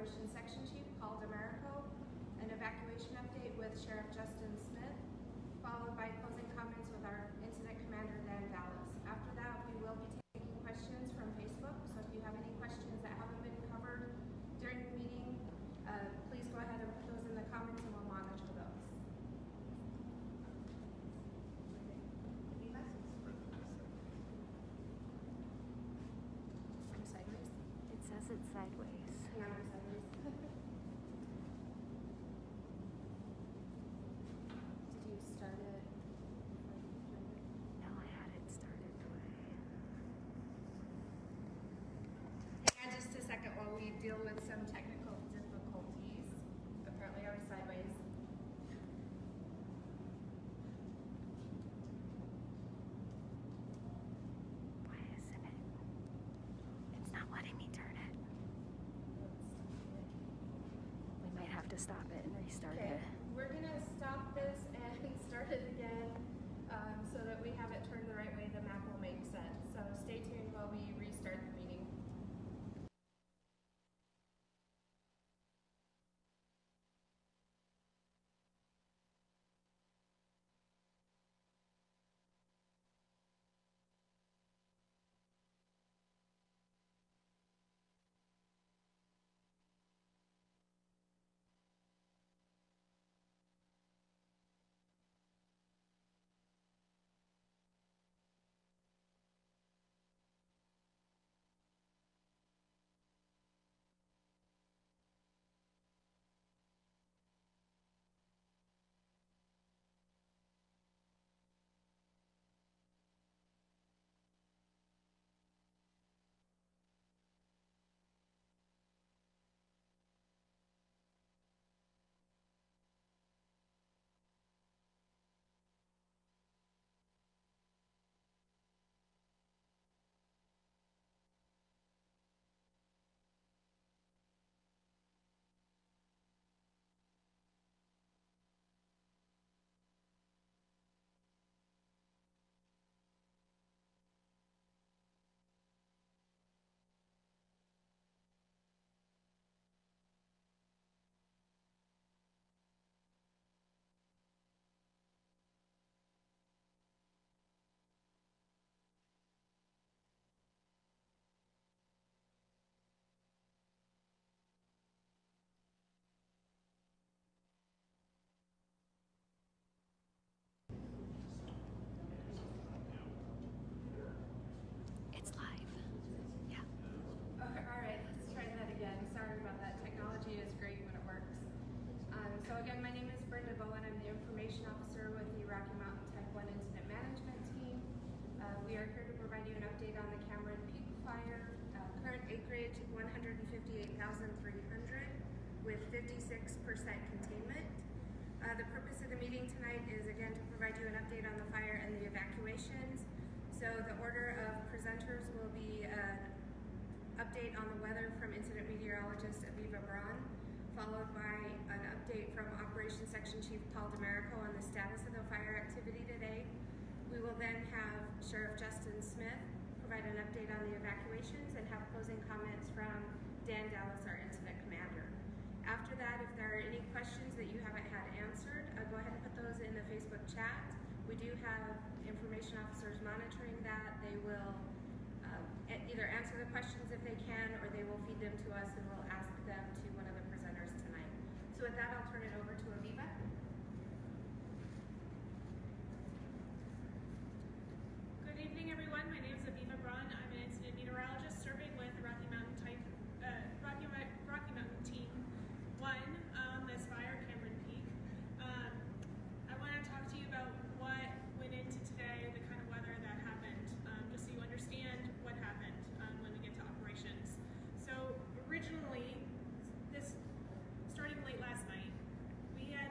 Operations Section Chief Paul DeMarico, an evacuation update with Sheriff Justin Smith, followed by closing comments with our Incident Commander Dan Dallas. After that, we will be taking questions from Facebook, so if you have any questions that haven't been covered during the meeting, please go ahead and put those in the comments and we'll monitor those. I'm sideways. It says it's sideways. Yeah, I'm sideways. Did you start it? No, I had it started Hang on just a second while we deal with some technical difficulties. Apparently I was sideways. Why isn't it? It's not letting me turn it. We might have to stop it and restart Okay, it. we're gonna stop this and start it again so that we have it turned the right way. The map will make sense. So stay tuned while we restart the meeting. It's live. Yeah. All right, let's try that again. Sorry about that. Technology is great when it works. So again, my name is Brenda Bowen. I'm the Information Officer with the Rocky Mountain Type 1 Incident Management Team. We are here to provide you an update on the Cameron Peak Fire. Current acreage, 158,300 with 56% containment. The purpose of the meeting tonight is again to provide you an update on the fire and the evacuations. So the order of presenters will be an update on the weather from Incident Meteorologist Aviva Braun, followed by an update from Operations Section Chief Paul DeMarico on the status of the fire activity today. We will then have Sheriff Justin Smith provide an update on the evacuations and have closing comments from Dan Dallas, our Incident Commander. After that, if there are any questions that you haven't had answered, go ahead and put those in the Facebook chat. We do have information officers monitoring that. They will either answer the questions if they can, or they will feed them to us and we'll ask them to one of the presenters tonight. So with that, I'll turn it over to Aviva. Good evening, everyone. My name is Aviva Braun. I'm an incident meteorologist serving with the Rocky Mountain Team 1 on this fire, Cameron Peak. I want to talk to you about what went into today, the kind of weather that happened, just so you understand what happened when we get to operations. So originally, starting late last night, we had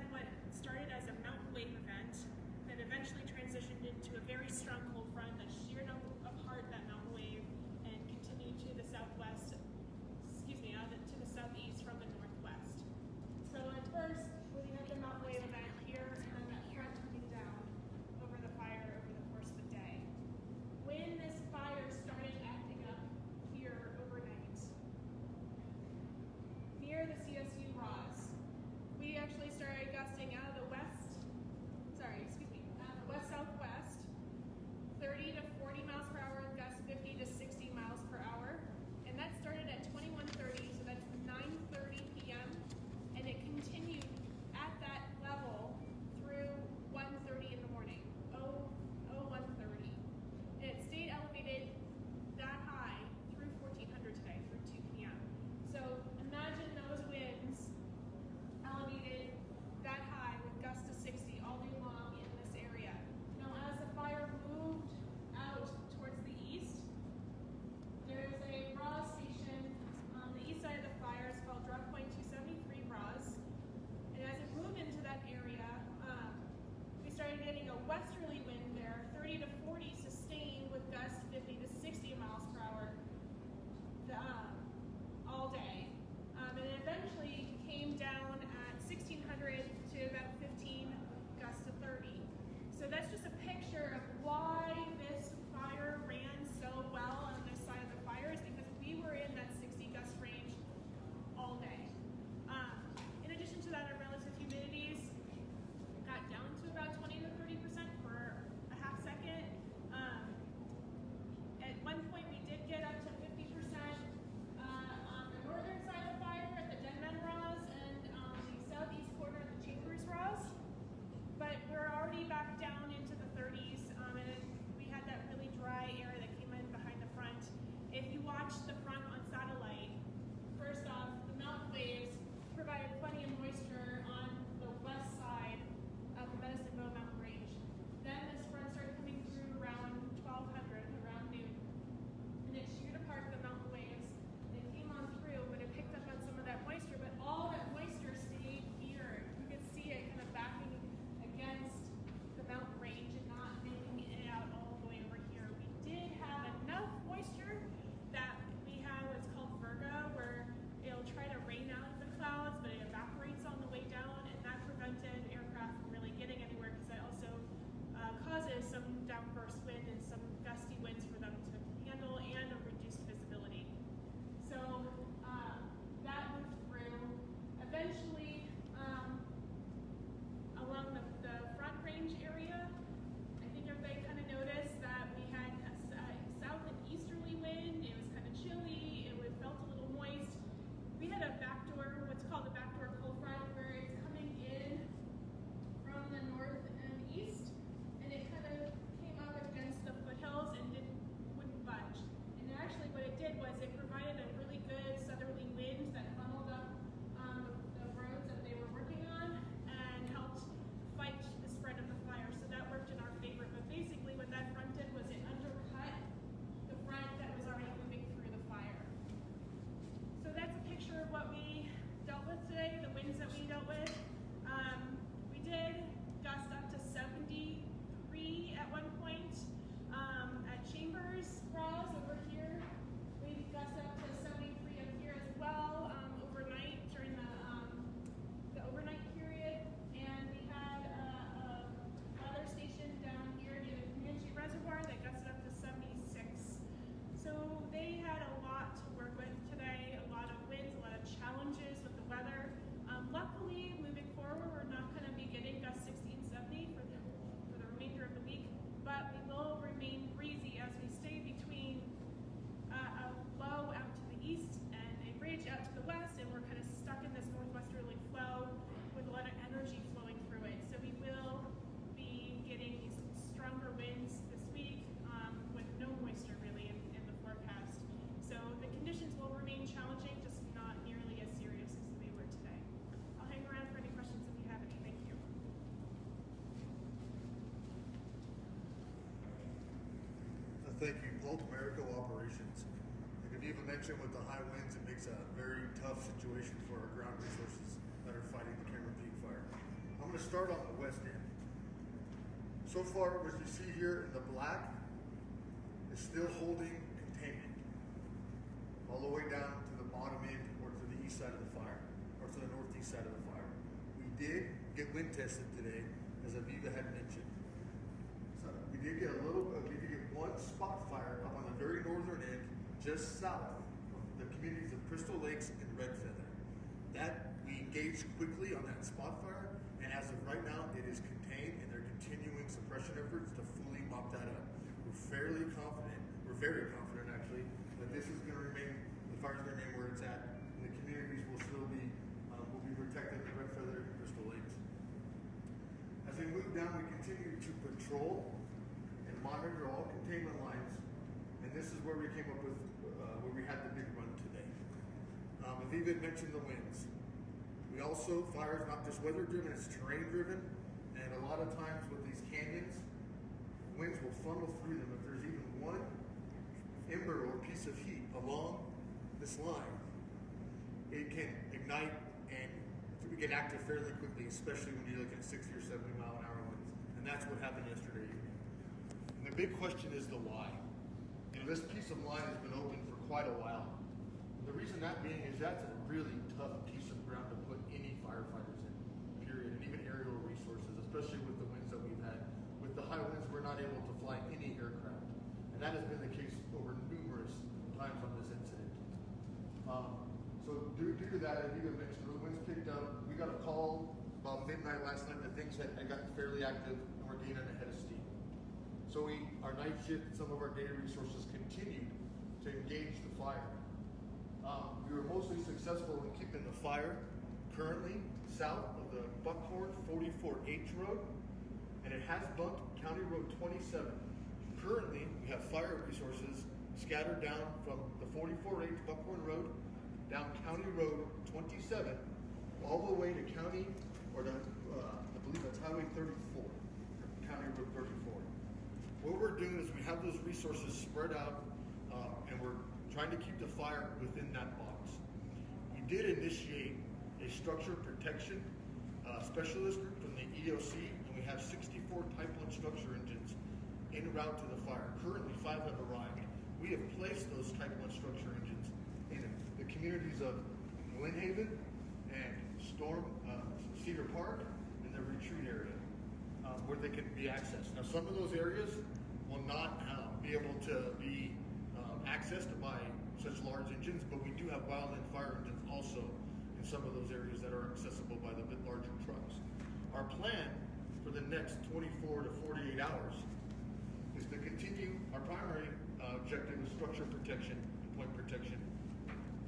Thank you. Paul Americo Operations. Like I've even mentioned with the high winds, it makes a very tough situation for our ground resources that are fighting the Cameron Peak fire. I'm going to start on the west end. So far, what you see here in the black is still holding containment all the way down to the bottom end or to the east side of the fire, or to the northeast side of the fire. We did get wind tested today, as Aviva had mentioned. So we did get one spot fire up on the very northern end, just south of the communities of Crystal Lakes and Red Feather. That we engaged quickly on that spot fire, and as of right now, it is contained, and they're continuing suppression efforts to fully mop that up. We're very confident actually, that this is going to remain, the fire's going to remain where it's at, and the communities will still be, will be protected in Red Feather and Crystal Lakes. As we move down, we continue to patrol and monitor all containment lines, and this is where we came up with, where we had the big run today. Aviva had mentioned the winds. We also, fire is not just weather driven, it's terrain driven, and a lot of times with these canyons, winds will funnel through them. If there's even one ember or piece of heat along this line, it can ignite and get active fairly quickly, especially when you're looking at 60 or 70 mile an hour winds. And that's what happened yesterday evening. And the big question is the why. You know, this piece of line has been open for quite a while. The reason that being is that's a really tough piece of ground to put any firefighters in, period, and even aerial resources, especially with the winds that we've had. With the high winds, we're not able to fly any aircraft. And that has been the case over numerous times on this incident. So due to that, as you mentioned, the winds picked up. We got a call about midnight last night that things had gotten fairly active and we're gaining a head of steam. So our night shift, some of our data resources continued to engage the fire. We were mostly successful in keeping the fire currently south of the Buckhorn 44H road, and it has bumped County Road 27. Currently, we have fire resources scattered down from the 44H Buckhorn Road, down County Road 27, all the way to County, or to, I believe that's Highway 34, County Road 34. What we're doing is we have those resources spread out, and we're trying to keep the fire within that box. We did initiate a structure protection specialist group from the EOC, and we have 64 Type 1 structure engines en route to the fire. Currently, 5 have arrived. We have placed those Type 1 structure engines in the communities of Glen Haven and Cedar Park and the retreat area, where they can be accessed. Now, some of those areas will not be able to be accessed by such large engines, but we do have wildland fire engines also in some of those areas that are accessible by the bit larger trucks. Our plan for the next 24 to 48 hours is to continue. Our primary objective is structure protection and point protection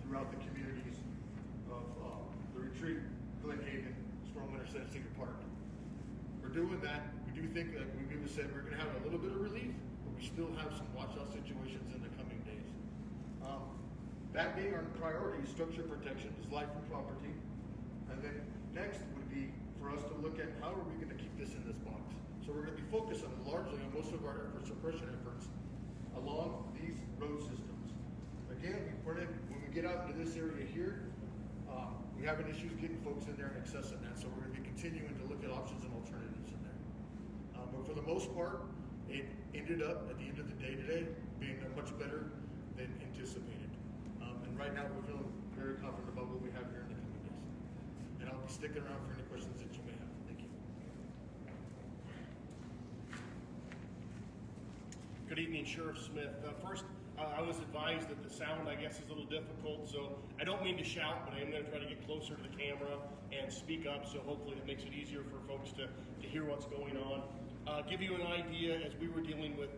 throughout the communities of the retreat, Glen Haven, Storm Winter Center, Cedar Park. We're doing that. We do think that we said we're going to have a little bit of relief, but we still have some watch-out situations in the coming days. That being our priority, structure protection is life and property. And then next would be for us to look at how are we going to keep this in this box. So we're going to be focused on largely on most of our suppression efforts along these road systems. Again, when we get out into this area here, we have an issue getting folks in there and accessing that. So we're going to be continuing to look at options and alternatives in there. But for the most part, it ended up at the end of the day today being much better than anticipated. And right now we're feeling very confident about what we have here in the coming days. And I'll be sticking around for any questions that you may have. Thank you. Good evening, Sheriff Smith. First, I was advised that the sound, I guess, is a little difficult, so I don't mean to shout, but I am going to try to get closer to the camera and speak up, so hopefully it makes it easier for folks to hear what's going on. Give you an idea, as we were dealing with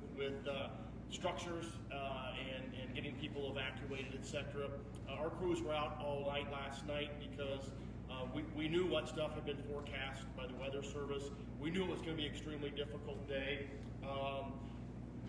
structures and getting people evacuated, etc. Our crews were out all night last night because we knew what stuff had been forecast by the Weather Service. We knew it was going to be an extremely difficult day.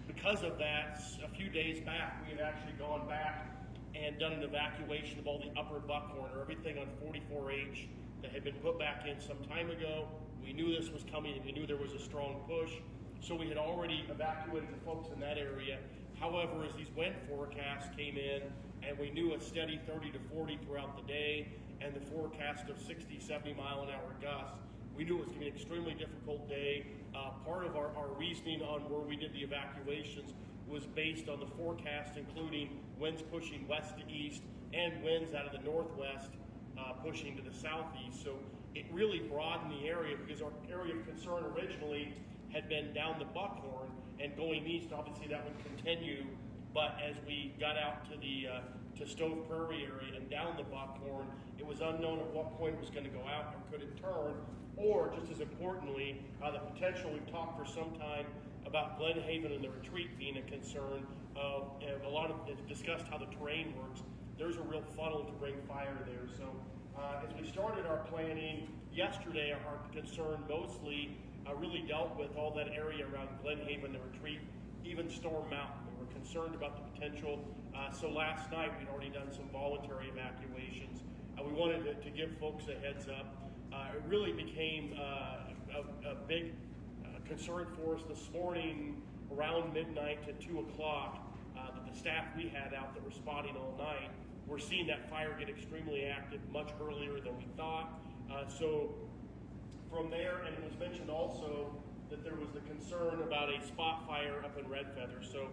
Because of that, a few days back, we had actually gone back and done an evacuation of all the upper Buckhorn, or everything on 44H that had been put back in some time ago. We knew this was coming, and we knew there was a strong push. So we had already evacuated the folks in that area However, as these wind forecasts came in and we knew a steady 30 to 40 throughout the day and the forecast of 60, 70 mile an hour gusts, we knew it was going to be an extremely difficult day. Part of our reasoning on where we did the evacuations was based on the forecast, including winds pushing west to east and winds out of the northwest pushing to the southeast. So it really broadened the area, because our area of concern originally had been down the Buckhorn and going east. Obviously that would continue, but as we got out to the to Stove Prairie area and down the Buckhorn, it was unknown at what point it was going to go out, or could it turn, or just as importantly, the potential. We've talked for some time about Glen Haven and the retreat being a concern. A lot of it's discussed how the terrain works. There's a real funnel to bring fire there. So as we started our planning yesterday, our concern mostly really dealt with all that area around Glen Haven, the retreat, even Storm Mountain. We were concerned about the potential. So last night we'd already done some voluntary evacuations. We wanted to give folks a heads up. It really became a big concern for us this morning around midnight to 2 o'clock. That the staff we had out that were spotting all night, we're seeing that fire get extremely active much earlier than we thought. So from there, and it was mentioned also that there was the concern about a spot fire up in Red Feather. So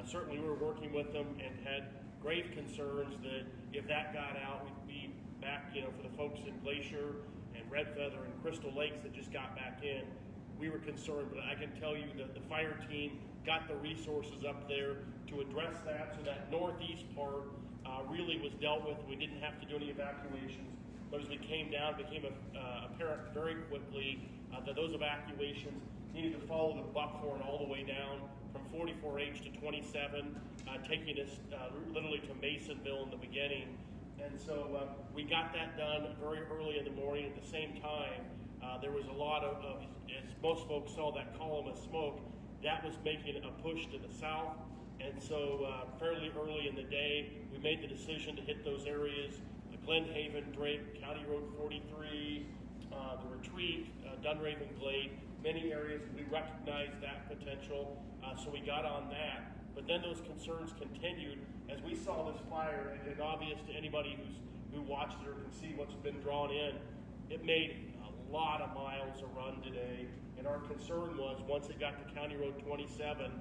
certainly we were working with them and had grave concerns that if that got out, we'd be back, for the folks in Glacier and Red Feather and Crystal Lakes that just got back in. We were concerned, but I can tell you that the fire team got the resources up there to address that. So that northeast part really was dealt with. We didn't have to do any evacuations. But as we came down, it became apparent very quickly that those evacuations needed to follow the Buckhorn all the way down from 44H to 27, taking us literally to Masonville in the beginning. And so we got that done very early in the morning. At the same time, there was a lot of, as most folks saw, that column of smoke that was making a push to the south. And so fairly early in the day, we made the decision to hit those areas: Glen Haven, Drake, County Road 43, the retreat, Dunraven Glade, many areas. We recognized that potential, so we got on that. But then those concerns continued as we saw this fire, and obvious to anybody who watched it or can see what's been drawn in. It made a lot of miles a run today, and our concern was once it got to County Road 27,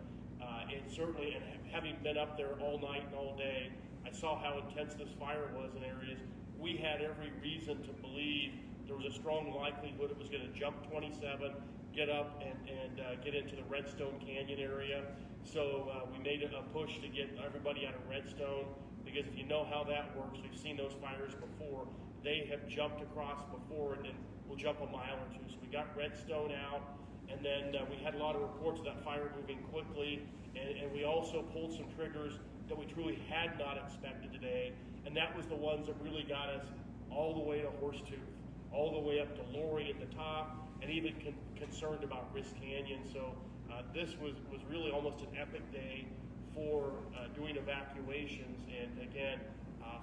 it certainly, and having been up there all night and all day, I saw how intense this fire was in areas. We had every reason to believe there was a strong likelihood it was going to jump 27, get up and get into the Redstone Canyon area. So we made a push to get everybody out of Redstone, because if you know how that works, we've seen those fires before. They have jumped across before, and then we'll jump a mile or two. So we got Redstone out, and then we had a lot of reports of that fire moving quickly, and we also pulled some triggers that we truly had not expected today, and that was the ones that really got us all the way to Horsetooth, all the way up to Lori at the top, and even concerned about Risk Canyon. So this was really almost an epic day for doing evacuations, and again,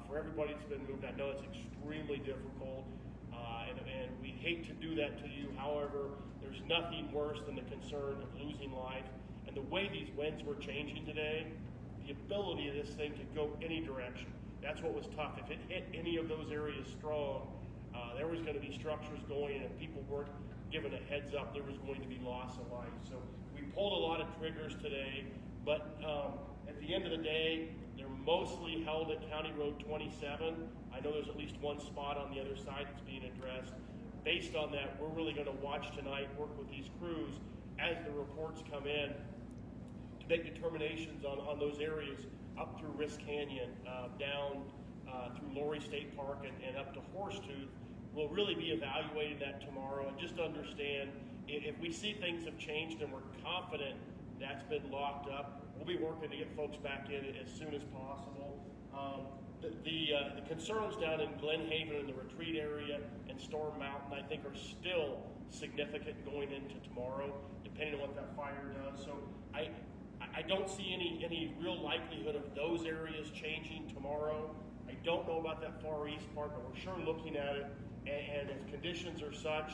for everybody that's been moved, I know it's extremely difficult, and we hate to do that to you. However, there's nothing worse than the concern of losing life, and the way these winds were changing today, the ability of this thing to go any direction. That's what was tough. If it hit any of those areas strong, there was going to be structures going in, and people weren't given a heads up there was going to be loss of life. So we pulled a lot of triggers today, but at the end of the day, they're mostly held at County Road 27. I know there's at least one spot on the other side that's being addressed. Based on that, we're really going to watch tonight, work with these crews as the reports come in to make determinations on those areas up through Risk Canyon, down through Lori State Park and up to Horsetooth. We'll really be evaluating that tomorrow, and just understand if we see things have changed and we're confident that's been locked up, we'll be working to get folks back in as soon as possible. The concerns down in Glen Haven and the retreat area and Storm Mountain, I think, are still significant going into tomorrow, depending on what that fire does. So I don't see any real likelihood of those areas changing tomorrow. I don't know about that far east part, but we're sure looking at it, and if conditions are such,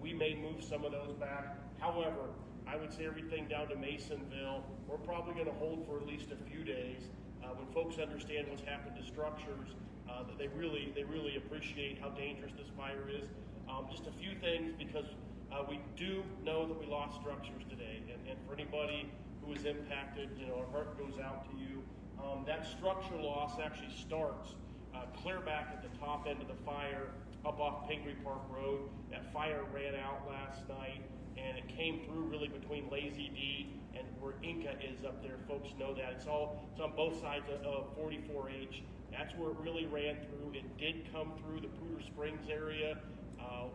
we may move some of those back. However, I would say everything down to Masonville, we're probably going to hold for at least a few days. When folks understand what's happened to structures, that they really appreciate how dangerous this fire is. Just a few things, because we do know that we lost structures today, and for anybody who is impacted, our heart goes out to you. That structure loss actually starts clear back at the top end of the fire, up off Pingree Park Road. That fire ran out last night, and it came through really between Lazy D and where Inca is up there. Folks know that. It's on both sides of 44H. That's where it really ran through. It did come through the Poudre Springs area.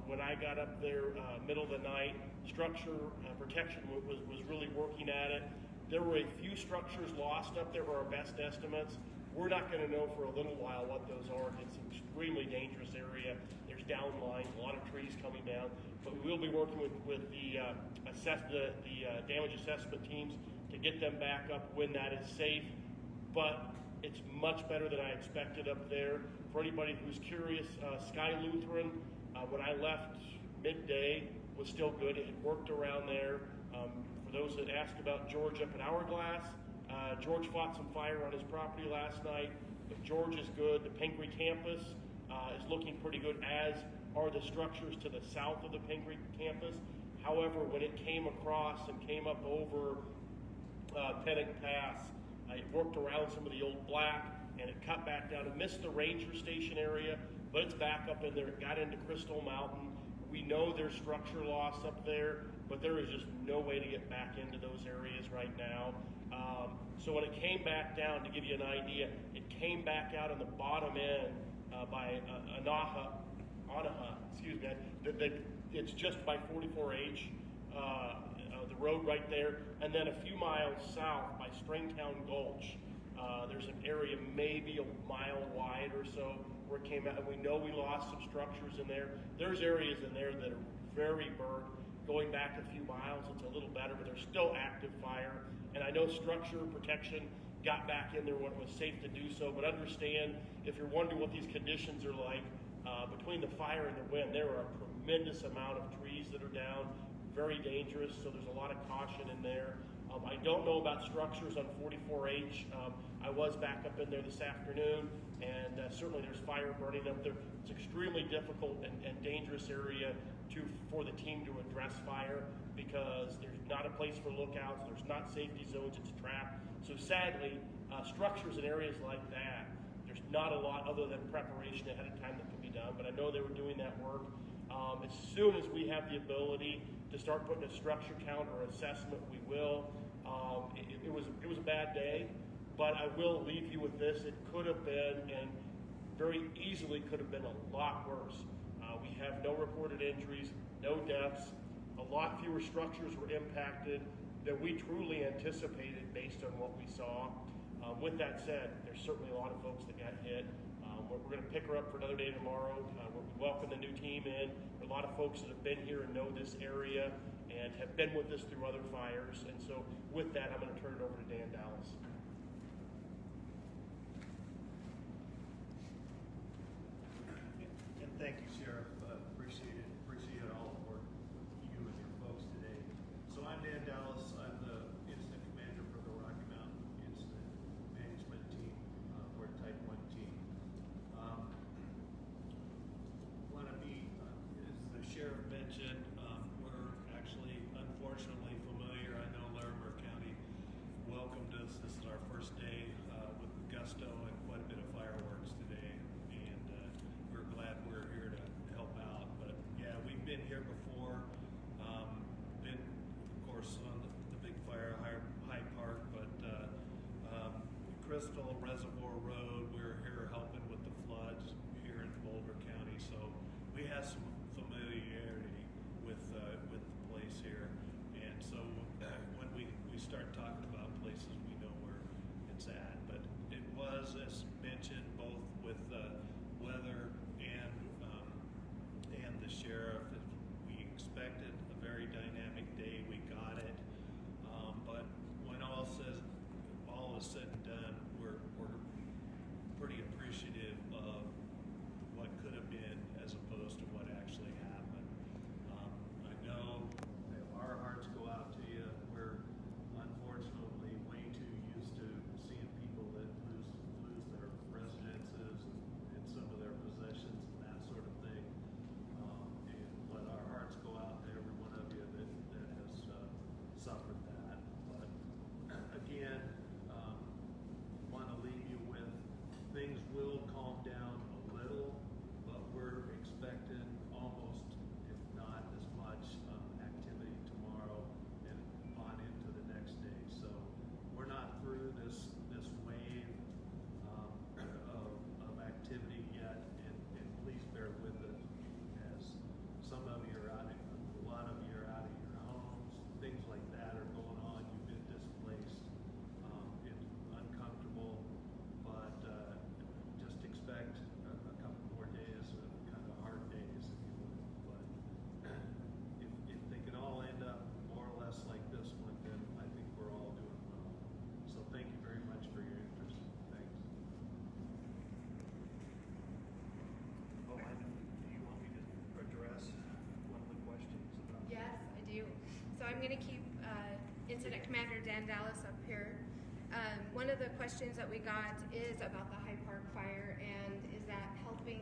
When I got up there middle of the night, structure protection was really working at it. There were a few structures lost up there, were our best estimates. We're not going to know for a little while what those are. It's an extremely dangerous area. There's downlines, a lot of trees coming down. But we will be working with the damage assessment teams to get them back up when that is safe. But it's much better than I expected up there. For anybody who's curious, Sky Lutheran, when I left midday, was still good. It had worked around there. For those that asked about George up at Hourglass, George fought some fire on his property last night, but George is good. The Pingree campus is looking pretty good, as are the structures to the south of the Pingree campus. However, when it came across and came up over Pennant Pass, it worked around some of the old black, and it cut back down. It missed the ranger station area, but it's back up in there. It got into Crystal Mountain. We know there's structure loss up there, but there is just no way to get back into those areas right now. So when it came back down, to give you an idea, it came back out on the bottom end by Anaha, excuse me. It's just by 44H, the road right there, and then a few miles south by Springtown Gulch. There's an area maybe a mile wide or so where it came out, and we know we lost some structures in there. There's areas in there that are very burnt. Going back a few miles, it's a little better, but there's still active fire. And I know structure protection got back in there when it was safe to do so, but understand, if you're wondering what these conditions are like, between the fire and the wind, there are a tremendous amount of trees that are down, very dangerous, so there's a lot of caution in there. I don't know about structures on 44H. I was back up in there this afternoon, and certainly there's fire burning up there. It's an extremely difficult and dangerous area for the team to address fire, because there's not a place for lookouts, there's not safety zones, it's trapped. So sadly, structures in areas like that, there's not a lot other than preparation ahead of time that can be done, but I know they were doing that work. As soon as we have the ability to start putting a structure count or assessment, we will. It was a bad day, but I will leave you with this. It could have been, and very easily could have been, a lot worse. We have no reported injuries, no deaths. A lot fewer structures were impacted than we truly anticipated based on what we saw. With that said, there's certainly a lot of folks that got hit. We're going to pick her up for another day tomorrow. We welcome the new team in. There are a lot of folks that have been here and know this area and have been with us through other fires. And so with that, I'm going to turn it over to Dan Dallas. And thank you, Sheriff. Appreciate all the work you and your folks today. So I'm Dan Dallas. I'm the incident commander for the Rocky Mountain Incident Management Team. We're a Type 1 team. Want to be, as the sheriff mentioned, we're actually unfortunately familiar. I know Larimer County welcomed us. This is our first day with gusto and quite a bit of fireworks today, and we're glad we're here to help out. But yeah, we've been here before. Been, of course, on the big fire, High Park, but Crystal Reservoir Road, we're here helping with the floods here in Boulder County, so we have some familiarity with the place here. And so when we start talking about places, we know where it's at. But it was, as mentioned, both with weather and the sheriff, we expected a very dynamic day. We got it. But when all is said and done, we're So I'm going to keep Incident Commander Dan Dallas up here. One of the questions that we got is about the Hyde Park fire, and is that helping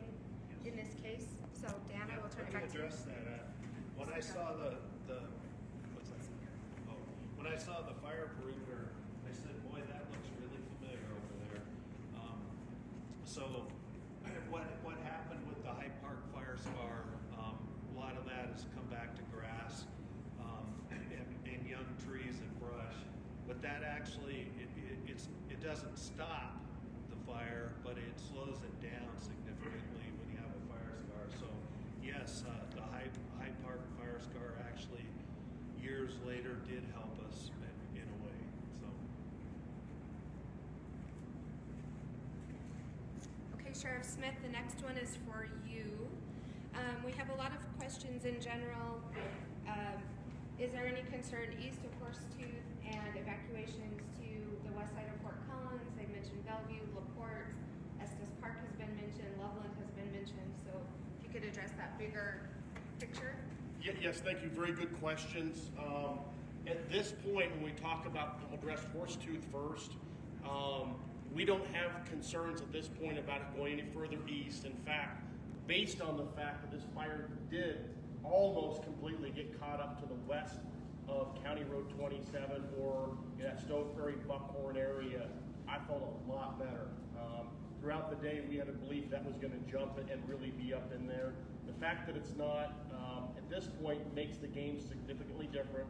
in this case? So Dan, I will turn it back to you. Address that. When I saw the what's that? Oh, when I saw the fire perimeter, I said, "Boy, that looks really familiar over there." So, what happened with the Hyde Park fire scar? A lot of that has come back to grass and young trees and brush, but that actually it doesn't stop the fire, but it slows it down significantly when you have a fire scar. So yes, the Hyde Park fire scar actually years later did help us in a way. So Okay, Sheriff Smith, the next one is for you. We have a lot of questions in general. Is there any concern east of Horsetooth and evacuations to the west side of Fort Collins? They've mentioned Bellevue, LaPorte, Estes Park has been mentioned, Loveland has been mentioned. So if you could address that bigger picture. Yes, thank you. Very good questions. At this point, when we talk about, I'll address Horsetooth first. We don't have concerns at this point about it going any further east. In fact, based on the fact that this fire did almost completely get caught up to the west of County Road 27 or in that Stove Prairie Buckhorn area, I felt a lot better. Throughout the day, we had a belief that was going to jump it and really be up in there. The fact that it's not, at this point, makes the game significantly different.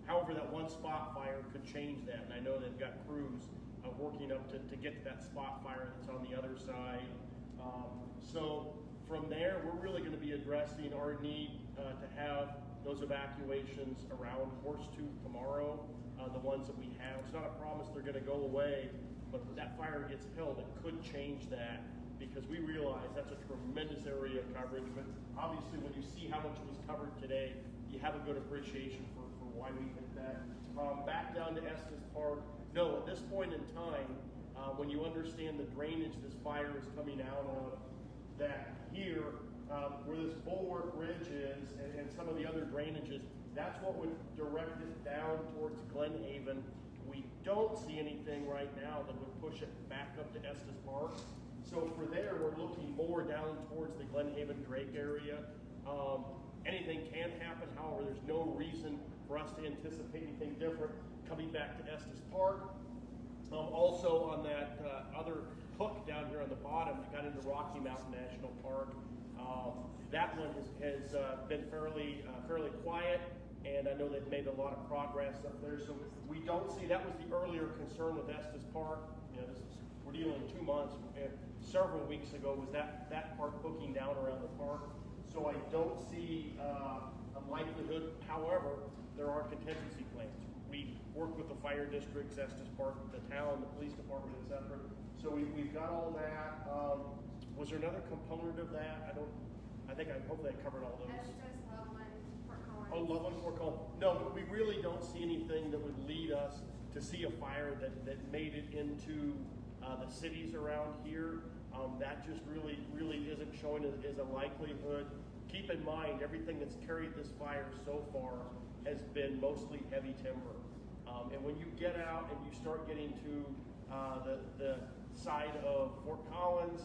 However, that one spot fire could change that, and I know they've got crews working up to get to that spot fire that's on the other side. So from there, we're really going to be addressing our need to have those evacuations around Horsetooth tomorrow, the ones that we have. It's not a promise they're going to go away, but if that fire gets held, it could change that because we realize that's a tremendous area of coverage. But obviously, when you see how much was covered today, you have a good appreciation for why we think that. Back down to Estes Park, no, at this point in time, when you understand the drainage this fire is coming out of, that here, where this bulwark ridge is and some of the other drainages, that's what would direct it down towards Glen Haven. We don't see anything right now that would push it back up to Estes Park. So for there, we're looking more down towards the Glen Haven Drake area. Anything can happen, however, there's no reason for us to anticipate anything different coming back to Estes Park. Also on that other hook down here on the bottom that got into Rocky Mountain National Park, that one has been fairly quiet, and I know they've made a lot of progress up there. So we don't see, that was the earlier concern with Estes Park. You know, we're dealing 2 months, and several weeks ago was that part hooking down around the park. So I don't see a likelihood. However, there are contingency plans. We work with the fire districts, Estes Park, the town, the police department, etc. So we've got all that. Was there another component of that? Hopefully I covered all those. Estes, Loveland, Fort Collins. Oh, Loveland, Fort Collins. No, we really don't see anything that would lead us to see a fire that made it into the cities around here. That just really isn't showing as a likelihood. Keep in mind, everything that's carried this fire so far has been mostly heavy timber. And when you get out and you start getting to the side of Fort Collins,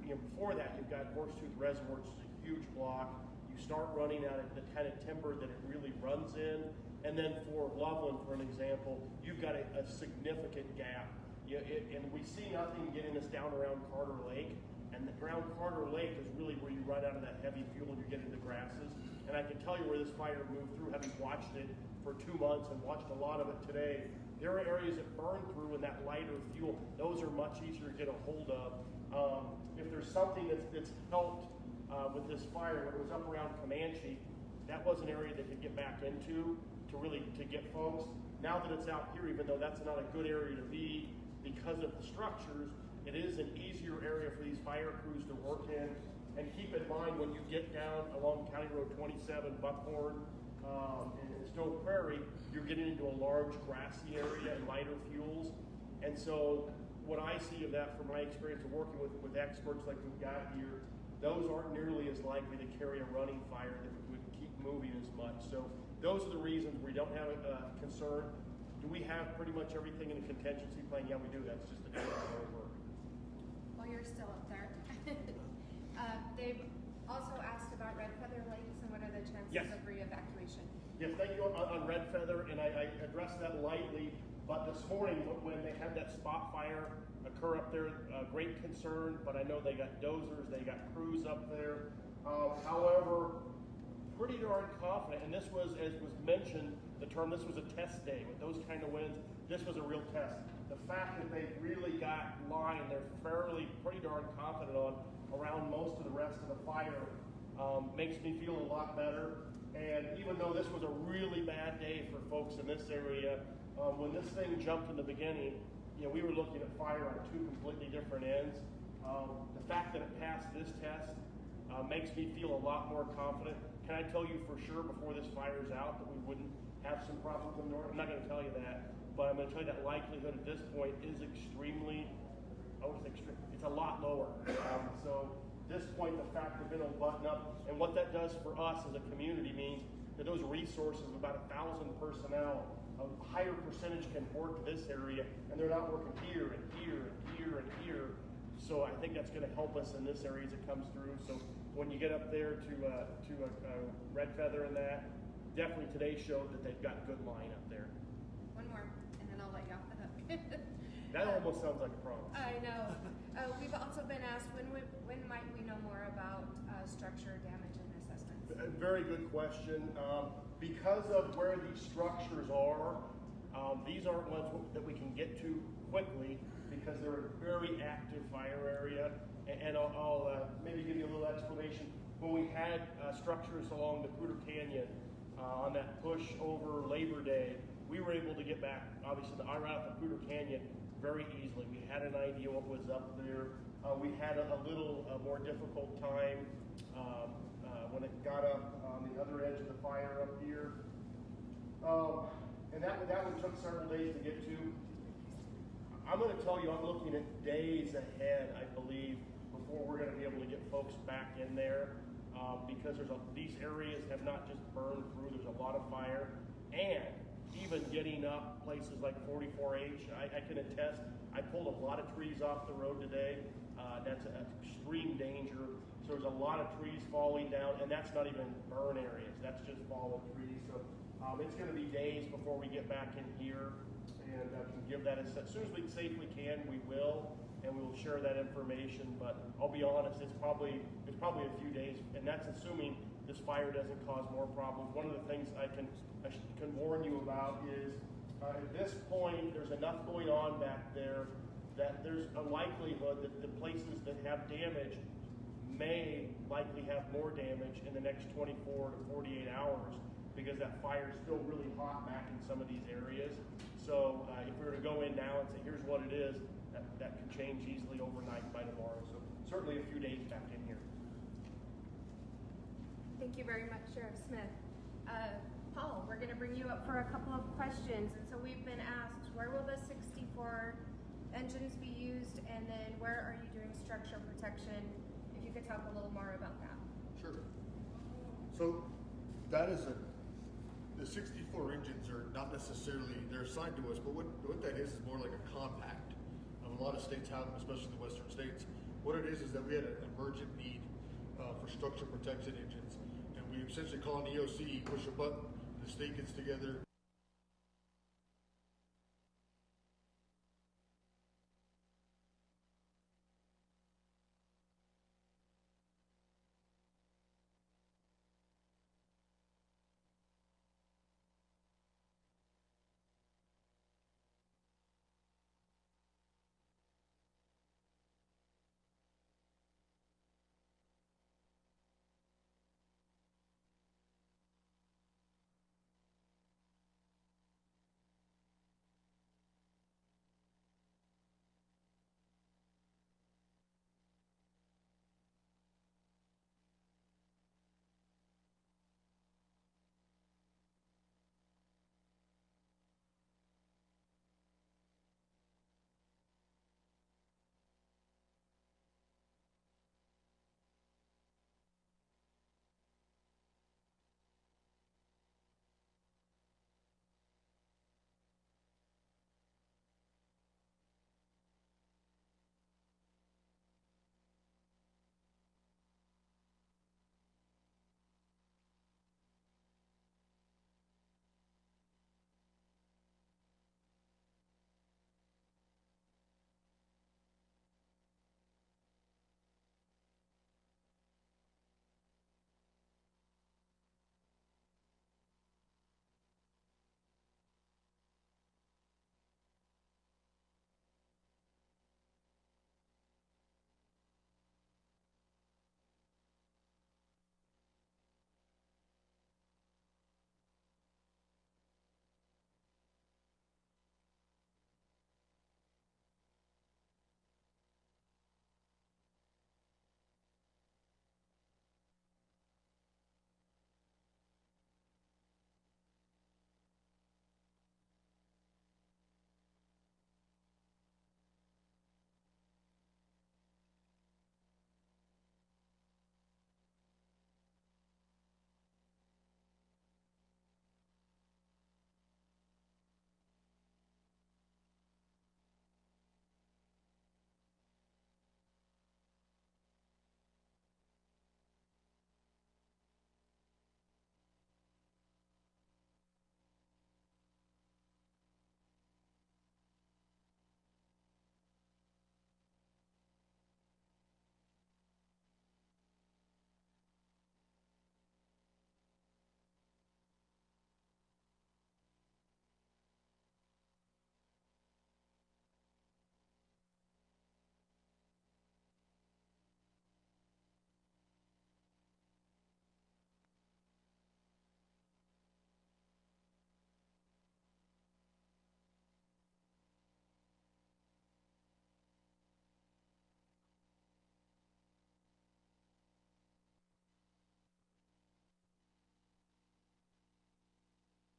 before that you've got Horsetooth Reservoir, which is a huge block. You start running out of the kind of timber that it really runs in. And then for Loveland, for an example, you've got a significant gap. And we see nothing getting us down around Carter Lake. And around Carter Lake is really where you run out of that heavy fuel and you get into grasses. And I can tell you where this fire moved through, having watched it for 2 months and watched a lot of it today. There are areas that burn through in that lighter fuel. Those are much easier to get a hold of. If there's something that's helped with this fire, when it was up around Comanche, that was an area that could get back into to get folks. Now that it's out here, even though that's not a good area to be because of the structures, it is an easier area for these fire crews to work in. And keep in mind, when you get down along County Road 27, Buckhorn, and Stove Prairie, you're getting into a large grassy area and lighter fuels. And so what I see of that from my experience of working with experts like we've got here, those aren't nearly as likely to carry a running fire that would keep moving as much. So those are the reasons we don't have a concern. Do we have pretty much everything in the contingency plan? Yeah, we do. That's just the hard work. While you're still up there, they've also asked about Red Feather Lakes and what are the chances Yes. of re-evacuation? Yes, thank you on Red Feather, and I addressed that lightly, but this morning when they had that spot fire occur up there, great concern, but I know they got dozers, they got crews up there. However, pretty darn confident, and this was, as was mentioned, this was a test day with those kind of winds. This was a real test. The fact that they really got line, they're pretty darn confident on around most of the rest of the fire, makes me feel a lot better. And even though this was a really bad day for folks in this area, when this thing jumped in the beginning, we were looking at fire on two completely different ends. The fact that it passed this test makes me feel a lot more confident. Can I tell you for sure before this fire's out that we wouldn't have some problems in the north? I'm not going to tell you that, but I'm going to tell you that likelihood at this point is extremely, it's a lot lower. So at this point, the fact that they're going to button up, and what that does for us as a community means that those resources of about 1,000 personnel, a higher percentage can work this area, and they're not working here and here and here and here. So I think that's going to help us in this area as it comes through. So when you get up there to Red Feather and that, definitely today showed that they've got good line up there. One more, and then I'll let you off the hook. That almost sounds like a promise. I know. We've also been asked when might we know more about structure damage and assessments? A very good question. Because of where these structures are, these aren't ones that we can get to quickly because they're a very active fire area. And I'll maybe give you a little explanation. When we had structures along the Cooter Canyon on that push over Labor Day, we were able to get back, obviously, right off the Cooter Canyon very easily. We had an idea what was up there. We had a little more difficult time when it got up on the other edge of the fire up here. And that one took several days to get to. I'm going to tell you, I'm looking at days ahead, I believe, before we're going to be able to get folks back in there because these areas have not just burned through. There's a lot of fire, and even getting up places like 44H, I can attest. I pulled a lot of trees off the road today. That's an extreme danger. So there's a lot of trees falling down, and that's not even burn areas. That's just fallen trees. So it's going to be days before we get back in here and can give that as soon as we safely can. We will, and we will share that information. But I'll be honest, it's probably a few days, and that's assuming this fire doesn't cause more problems. One of the things I can warn you about is at this point there's enough going on back there that there's a likelihood that the places that have damage may likely have more damage in the next 24 to 48 hours because that fire is still really hot back in some of these areas. So if we were to go in now and say, here's what it is, that could change easily overnight by tomorrow. So certainly a few days back in here. Thank you very much, Sheriff Smith. Paul, we're going to bring you up for a couple of questions. And so we've been asked, where will the 64 engines be used? And then where are you doing structure protection? If you could talk a little more about that. Sure. So that is the 64 engines are not necessarily, they're assigned to us, but what that is more like a compact. A lot of states have them, especially the western states. What it is that we had an emergent need for structure protection engines. And we essentially call an EOC, push a button, the state gets together,